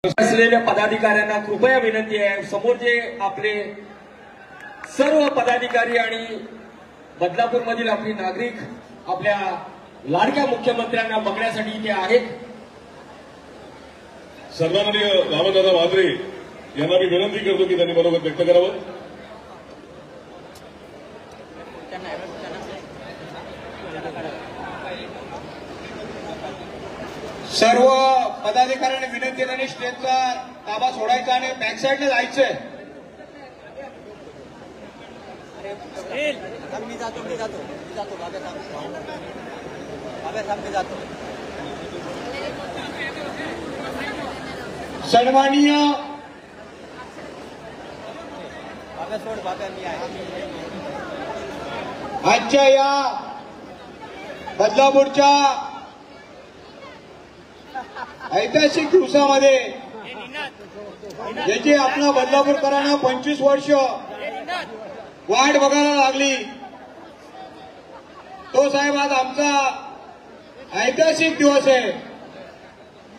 असलेल्या पदाधिकाऱ्यांना कृपया विनंती आहे, समोरचे आपले सर्व पदाधिकारी आणि बदलापूरमधील आपली नागरिक आपल्या लाडक्या मुख्यमंत्र्यांना बघण्यासाठी इथे आहेत. सन्माननीय रामदादा म्हात्रे यांना मी विनंती करतो की त्यांनी मनोगत व्यक्त करावं. सर्व पदाधिकाऱ्यांनी विनंती त्यांनी स्टेजचा ताबा सोडायचा आणि बॅकसाईडला जायचंय. सन्माननीय आजच्या या बदलापूरच्या ऐतिहासिक दिवसामध्ये ज्याची आपल्या बदलापूरकरांना 25 वर्ष वाट बघायला लागली, तो साहेब आज आमचा ऐतिहासिक दिवस आहे.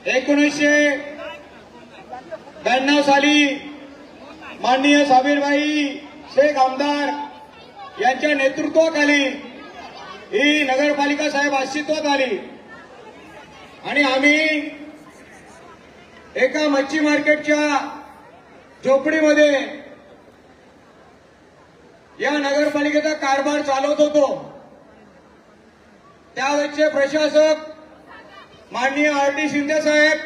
1992 साली माननीय साबीरभाई शेख आमदार यांच्या नेतृत्वाखाली ही नगरपालिका साहेब अस्तित्वात आली आणि आम्ही एका मच्छी मार्केटच्या झोपडीमध्ये या नगरपालिकेचा कारभार चालवत होतो. त्यावेळेचे प्रशासक माननीय आर.टी. शिंदे साहेब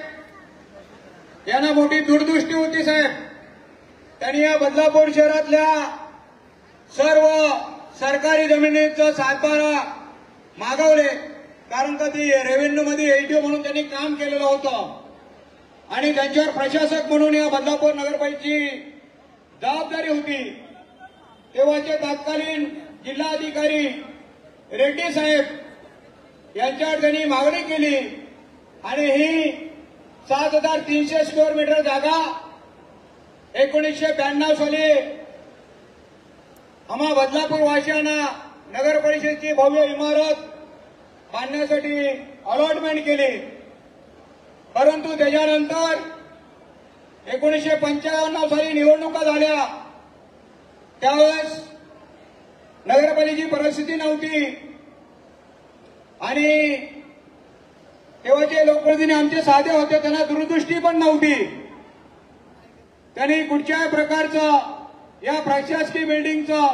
यांना मोठी दूरदृष्टी होती. साहेब त्यांनी या बदलापूर शहरातल्या सर्व सरकारी जमिनीचं सातबारा मागवले, कारण का ती रेव्हेन्यू मध्ये एलटीओ म्हणून त्यांनी काम केलेलं होतं आणि त्यांच्यावर प्रशासक म्हणून या बदलापूर नगरपालिकेची जबाबदारी होती. तेव्हाचे तत्कालीन जिल्हाधिकारी रेड्डी साहेब यांच्यावर त्यांनी मागणी केली आणि ही 7300 स्क्वेअर मीटर जागा 1992 साली आम्हा बदलापूर वासियांना नगर परिषदेची भव्य इमारत बांधण्यासाठी अलॉटमेंट केली. परंतु त्याच्यानंतर 1955 साली निवडणुका झाल्या. त्यावेळेस नगरपालिकेची परिस्थिती नव्हती आणि तेव्हाचे लोकप्रतिनिधी आमचे साधे होते, त्यांना दूरदृष्टी पण नव्हती. त्यांनी कुठच्याही प्रकारचं या प्रशासकीय बिल्डिंगचं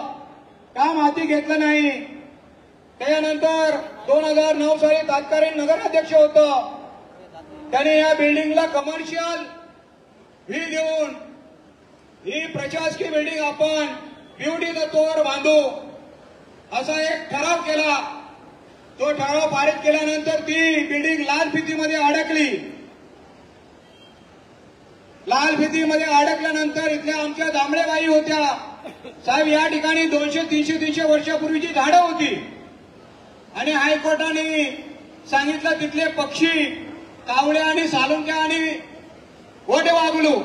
काम हाती घेतलं नाही. त्यानंतर 2009 साली तत्कालीन नगराध्यक्ष होतं, त्याने या बिल्डिंगला कमर्शियल व्ही देऊन ही प्रशासकीय बिल्डिंग आपण ब्युटी तत्वावर बांधू असा एक ठराव केला. तो ठराव पारित केल्यानंतर ती बिल्डिंग लाल फितीमध्ये अडकली. लाल फितीमध्ये अडकल्यानंतर इथल्या आमच्या जांभळेबाई होत्या. साहेब या ठिकाणी 200-300 वर्षापूर्वीची झाडं होती आणि हायकोर्टाने सांगितलं तिथले पक्षी कावळे आणि सालुंक्या आणि वटवाघळू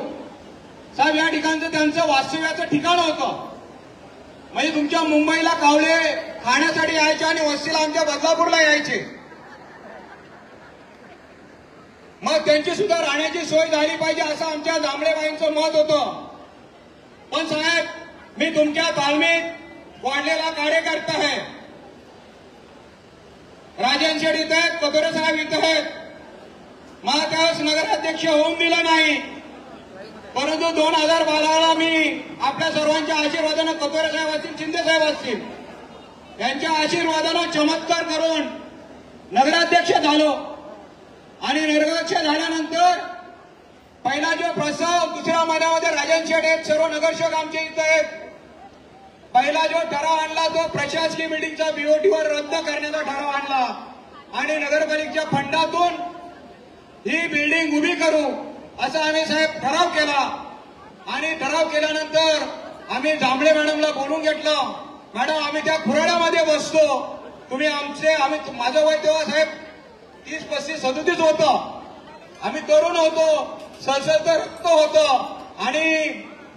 साहेब या ठिकाणचं त्यांचं वास्तव्याचं ठिकाण होतं. म्हणजे तुमच्या मुंबईला कावळे खाण्यासाठी यायचे आणि वस्तीला आमच्या बदलापूरला यायचे. मग त्यांची सुद्धा राहण्याची सोय झाली पाहिजे असं आमच्या जांभळेबाईंचं मत होतं. पण साहेब मी तुमच्या तालमीत वाढलेला कार्यकर्ता आहे. राजन शेठ इथं आहेत, कतोरे साहेब इथं आहेत. मला त्यावेळेस नगराध्यक्ष होऊन दिलं नाही, परंतु 2012ला मी आपल्या सर्वांच्या आशीर्वादानं कतोरे साहेब असतील, शिंदे साहेब असतील यांच्या आशीर्वादानं चमत्कार करून नगराध्यक्ष झालो. आणि नगराध्यक्ष झाल्यानंतर पहिला जो प्रस्ताव दुसऱ्या महिन्यामध्ये राजन शेठ आहेत, सर्व नगरसेवक आमच्या इथं आहेत, पहिला जो ठराव आणला तो प्रशासकीय बिल्डिंगचा बीओटीवर रद्द करण्याचा ठराव आणला आणि नगरपालिकेच्या फंडातून ही बिल्डिंग उभी करू असा आम्ही साहेब ठराव केला. आणि ठराव केल्यानंतर आम्ही जांभळे मॅडमला बोलून घेतलं. मॅडम आम्ही त्या खुराड्यामध्ये बसतो, तुम्ही आम्ही माझं वय तेव्हा साहेब 30, 35, 37 होतं. आम्ही तरुण होतो, सळसळतं रक्त होतं आणि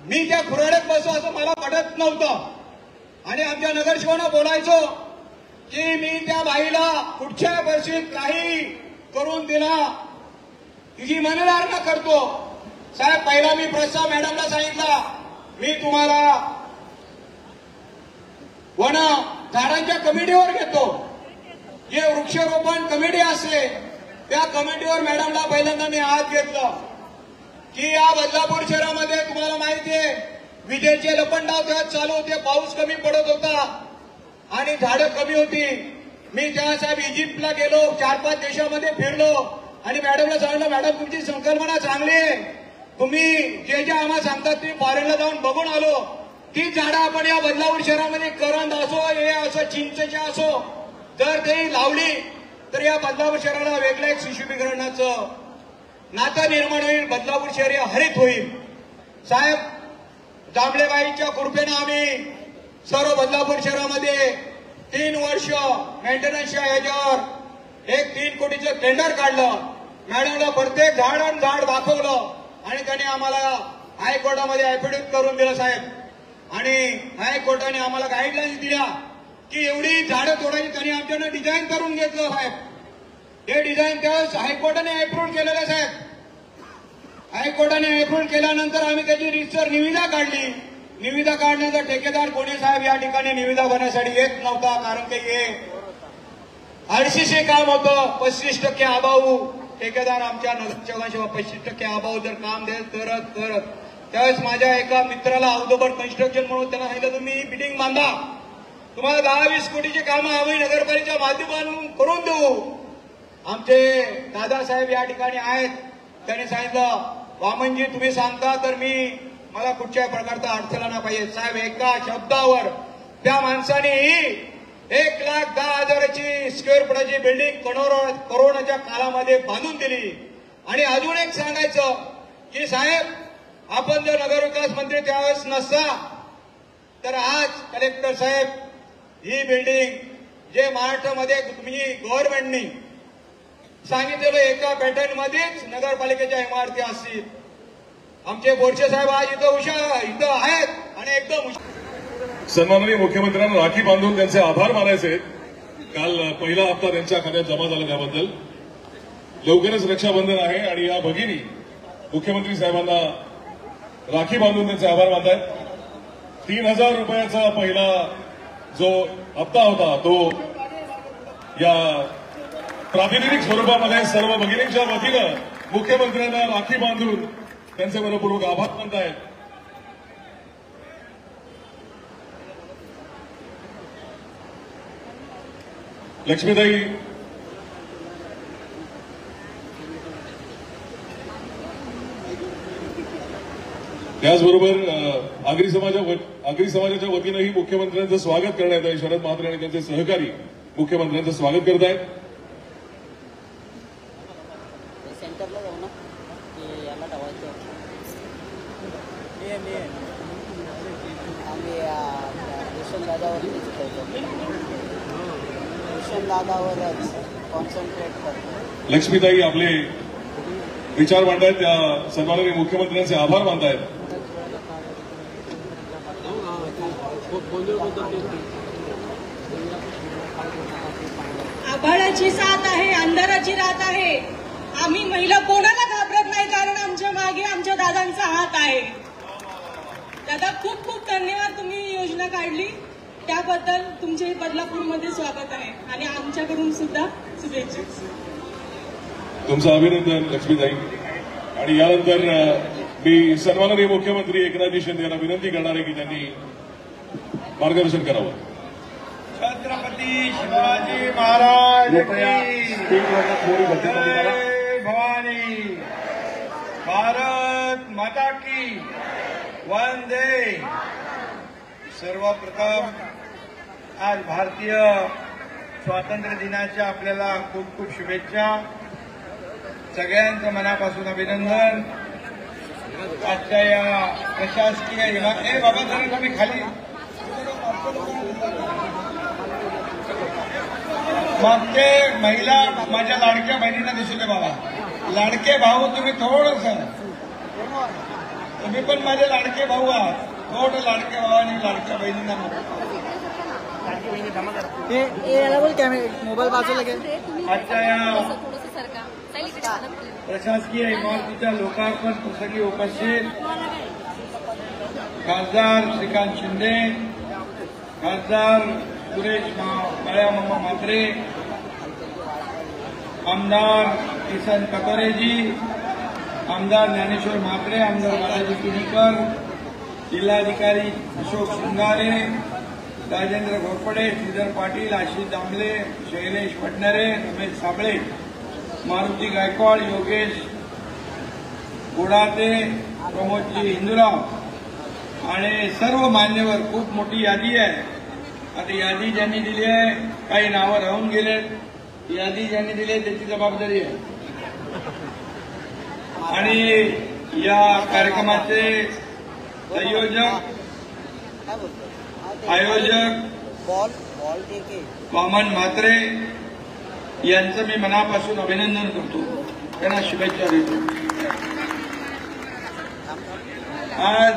मी त्या खुराड्यात बसतो असं मला वाटत नव्हतं. आणि आमच्या नगरसेवकांना बोलायचो की मी त्या बाईला कुठच्या परिस्थितीत काही करून दिला, तुझी मनधारणा करतो साहेब पहिला मी प्रस्ताव मॅडमला सांगितला, मी तुम्हाला वन झाडांच्या कमिटीवर घेतो. जे वृक्षारोपण कमिटी असते त्या कमिटीवर मॅडमला पहिल्यांदा मी हात घेतलं की या बदलापूर शहरामध्ये तुम्हाला माहिती आहे विजेचे लपंडाव तेव्हा चालू होते, पाऊस कमी पडत होता आणि झाडं कमी होती. मी तेव्हा साहेब इजिप्तला गेलो, 4-5 देशामध्ये फिरलो आणि मॅडमला सांगितलं, मॅडम तुमची संकल्पना चांगली आहे, तुम्ही जे जे आम्हाला सांगतात ते फॉरेनला जाऊन बघून आलो. ती झाडं आपण या बदलापूर शहरामध्ये करंद असो हे असो चिंचेच्या असो जर ते लावली तर या बदलापूर शहराला वेगळं एक सुशोभीकरणाचं नातं निर्माण होईल, बदलापूर शहर हे हरित होईल. साहेब जांभळेबाईच्या कृपेनं आम्ही सर्व बदलापूर शहरामध्ये 3 वर्ष मेंटेनन्सच्या याच्यावर 3 कोटीचं टेंडर काढलं. मॅडमला प्रत्येक झाड आणि झाड दाखवलं आणि त्यांनी आम्हाला हायकोर्टामध्ये ऍफिडेव्हिट करून दिलं साहेब. आणि हायकोर्टाने आम्हाला गाईडलाईन्स दिल्या की एवढी झाडं तोडायची. त्यांनी आमच्यानं डिझाईन करून घेतलं साहेब. हे डिझाईन त्यावेळेस हायकोर्टाने अप्रूव्ह केलेलं साहेब. हायकोर्टाने अप्रूव्ह केल्यानंतर आम्ही त्याची रितसर निविदा काढली. निविदा काढण्याचा ठेकेदार कोणी साहेब या ठिकाणी निविदा भरण्यासाठी येत नव्हता, कारण की हे आरसीसी काम होतं. 35% अभाव ठेकेदार आमच्या नगरसेवकांशिवाय 25% अभाव जर काम द्याल तरच करत. त्यावेळेस माझ्या एका मित्राला औदोबर कन्स्ट्रक्शन म्हणून त्यांना सांगितलं तुम्ही बिल्डिंग बांधा, तुम्हाला 10-20 कोटीची कामं आम्ही नगरपालिकेच्या माध्यमातून करून देऊ. आमचे दादासाहेब या ठिकाणी आहेत, त्यांनी सांगितलं वामनजी तुम्ही सांगता तर मला कुठच्याही प्रकारचा अडथळा नाही पाहिजे. साहेब एका शब्दावर त्या माणसाने 1,10,000ची स्क्वेअर फुटाची बिल्डिंग करोनाच्या काळामध्ये बांधून दिली. आणि अजून एक सांगायचं की साहेब आपण जर नगरविकास मंत्री त्यावेळेस नसता तर आज कलेक्टर साहेब ही बिल्डिंग जे महाराष्ट्रामध्ये तुम्ही गव्हर्नमेंटनी सांगितलेलं एका पॅटर्नमध्येच नगरपालिकेच्या इमारती असतील. आमचे बोरसे साहेब आज इथं आहेत आणि एकदम सन्माननीय मुख्यमंत्र्यांना राखी बांधून त्यांचे आभार मानायचे. काल पहिला हप्ता त्यांच्या खात्यात जमा झाला त्याबद्दल. लवकरच रक्षाबंधन आहे आणि या भगिनी मुख्यमंत्री साहेबांना राखी बांधून त्यांचे आभार मानतायत. 3,000 रुपयाचा पहिला जो हप्ता होता तो या प्रातिनिधिक स्वरूपामध्ये सर्व भगिनींच्या वतीनं मुख्यमंत्र्यांना राखी बांधून त्यांचे मनपूर्वक आभार मानतायत. लक्ष्मीताई त्याचबरोबर आगरी समाजाच्या वतीनंही मुख्यमंत्र्यांचं स्वागत करण्यात आहे. शरद म्हात्रे आणि त्यांचे सहकारी मुख्यमंत्र्यांचं स्वागत करत आहेत. सेंटरला जाऊ ना की याला धावायचं आम्ही रेशन दादावरच खेळतो, रेशन दादावरच कॉन्सन्ट्रेट करतो. लक्ष्मीताई आपले विचार मांडतायत, त्या सन्माननीय मुख्यमंत्र्यांचे आभार मानतायत. आभाळाची साथ आहे, अंधाराची रात आहे. आम्ही महिला कोणाला घाबरत नाही, कारण आमच्या मागे आमच्या दादांचा हात आहे. दादा खूप खूप धन्यवाद, तुम्ही योजना काढली त्याबद्दल तुमचे बदलापूरमध्ये स्वागत आहे आणि आमच्याकडून सुद्धा शुभेच्छा. तुमचं अभिनंदन लक्ष्मीताई. आणि यानंतर मी सन्माननीय मुख्यमंत्री एकनाथजी शिंदे यांना विनंती करणार आहे की त्यांनी मार्गदर्शन करावं. छत्रपती शिवाजी महाराज की जय भवानी, भारत माता की वंदे. सर्वप्रथम आज भारतीय स्वातंत्र्य दिनाच्या आपल्याला खूप खूप शुभेच्छा. सगळ्यांचं मनापासून अभिनंदन. आजच्या या प्रशासकीय बाबा जरा तुम्ही खाली मागचे महिला माझ्या लाडक्या बहिणींना दिसू दे बाबा. लाडके भाऊ तुम्ही थोडस, तुम्ही पण माझे लाडके भाऊ आहात. थोडं लाडके भावानी लाडक्या बहिणींना याला बोल कॅमेरा मोबाईल बाजूला गेला. आजच्या या प्रशासकीय इमारतीच्या लोकार्पण प्रसंगी उपस्थित खासदार श्रीकांत शिंदे, खासदार सुरेश काळ्यामामा म्हात्रे, आमदार किसन कटोरेजी, आमदार ज्ञानेश्वर म्हात्रे, आमदार बालाजी किनीकर, जिल्हाधिकारी अशोक शृंगारे, राजेंद्र घोरपडे, श्रीधर पाटील, आशिष दामले, शैलेश वडनेरे, रमेश साबळे, मारुती गायकवाड, योगेश गोडाते, प्रमोदजी हिंदूराव आणि सर्व मान्यवर. खूप मोठी यादी आहे. आता यादी ज्यांनी दिली आहे, काही नावं राहून गेलेत. यादी ज्यांनी दिली आहे त्याची जबाबदारी आहे. आणि या कार्यक्रमाचे संयोजक, आयोजक बॉल बॉल देके वामन म्हात्रे यांचं मी मनापासून अभिनंदन करतो, त्यांना शुभेच्छा देतो. आज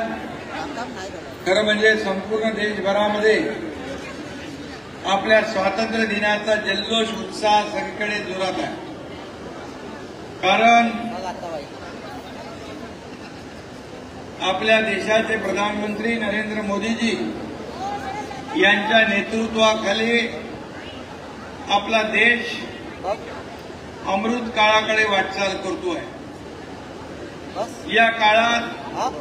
खरं म्हणजे संपूर्ण देशभरामध्ये आपल्या स्वातंत्र्य दिनाचा जल्लोष, उत्साह सगळीकडे जोरात आहे. कारण आपल्या देशाचे प्रधानमंत्री नरेंद्र मोदीजी यांच्या नेतृत्वाखाली आपला देश अमृत काळाकडे वाटचाल करतोय. या काळात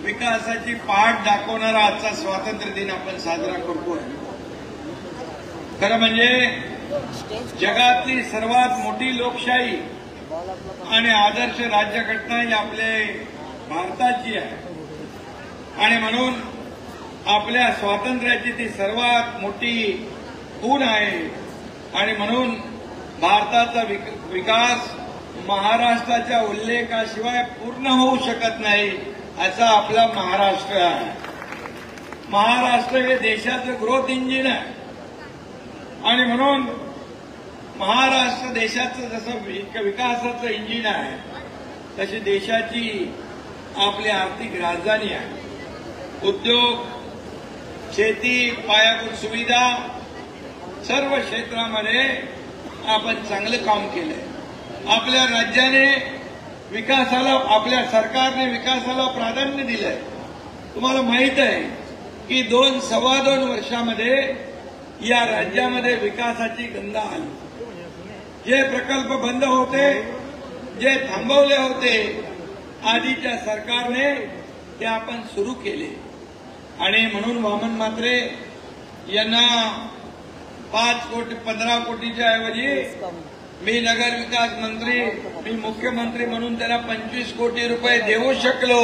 विकासाची पाठ दाखवणारा आजचा स्वातंत्र्य दिन आपण साजरा करतोय. खरं म्हणजे जगातली सर्वात मोठी लोकशाही आणि आदर्श राज्यघटना ही आपले भारताची आहे. आणि म्हणून आपल्या स्वातंत्र्याची ती सर्वात मोठी खूण आहे. आणि म्हणून भारताचा विकास महाराष्ट्राच्या उल्लेखाशिवाय पूर्ण होऊ शकत नाही, असा आपला महाराष्ट्र आहे. महाराष्ट्र हे देशाचं ग्रोथ इंजिन आहे. आणि म्हणून महाराष्ट्र देशाचं जसं विकासाचं इंजिन आहे, तशी देशाची आपली आर्थिक राजधानी आहे. उद्योग, शेती, पायाभूत सुविधा सर्व क्षेत्रामध्ये आपण चांगलं काम केलंय. आपल्या राज्याने विकासाला, आपल्या सरकारने विकासाला प्राधान्य दिलंय. तुम्हाला माहित आहे की 2-2.25 वर्षामध्ये या राज्यामध्ये विकासाची गंगा आली. जे प्रकल्प बंद होते, जे थांबवले होते आधीच्या सरकारने, ते आपण सुरू केले. आणि म्हणून वामन म्हात्रे यांना 5 कोटी 15 कोटीच्या ऐवजी मी नगर विकास मंत्री, मी मुख्यमंत्री म्हणून त्यांना 25 कोटी रुपये देऊ शकलो.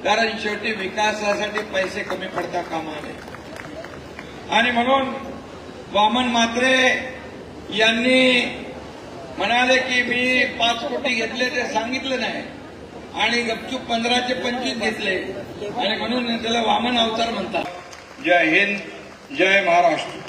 कारण शेवटी विकासासाठी पैसे कमी पडता कामा नये. आणि म्हणून वामन म्हात्रे यांनी म्हणाले की मी 5 कोटी घेतले, ते सांगितलं नाही आणि गपचूप 15चे 25 घेतले. आणि म्हणून त्याला वामन अवतार म्हणतात. जय हिंद, जय महाराष्ट्र.